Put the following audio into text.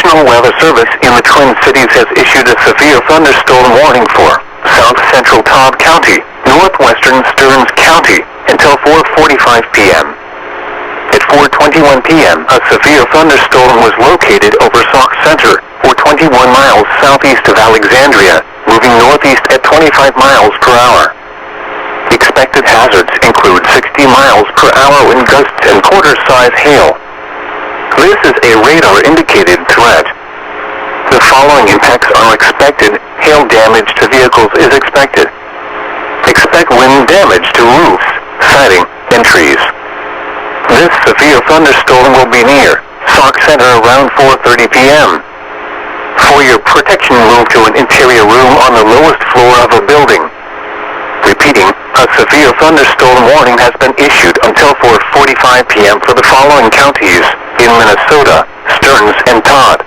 National Weather Service in the Twin Cities has issued a severe thunderstorm warning for South Central Todd County, Northwestern Stearns County, until 4:45 p.m. At 4:21 p.m., a severe thunderstorm was located over Sauk Center, or 21 miles southeast of Alexandria, moving northeast at 25 miles per hour. Expected hazards include 60 miles per hour wind gusts and quarter-size hail. This is a radar-indicated threat. The following impacts are expected. Hail damage to vehicles is expected. Expect wind damage to roofs, siding, and trees. This severe thunderstorm will be near Sauk Center around 4:30 p.m. For your protection, move to an interior room on the lowest floor of a building. Repeating, a severe thunderstorm warning has been issued until 4:45 p.m. for the following counties in Minnesota: Stearns and Todd.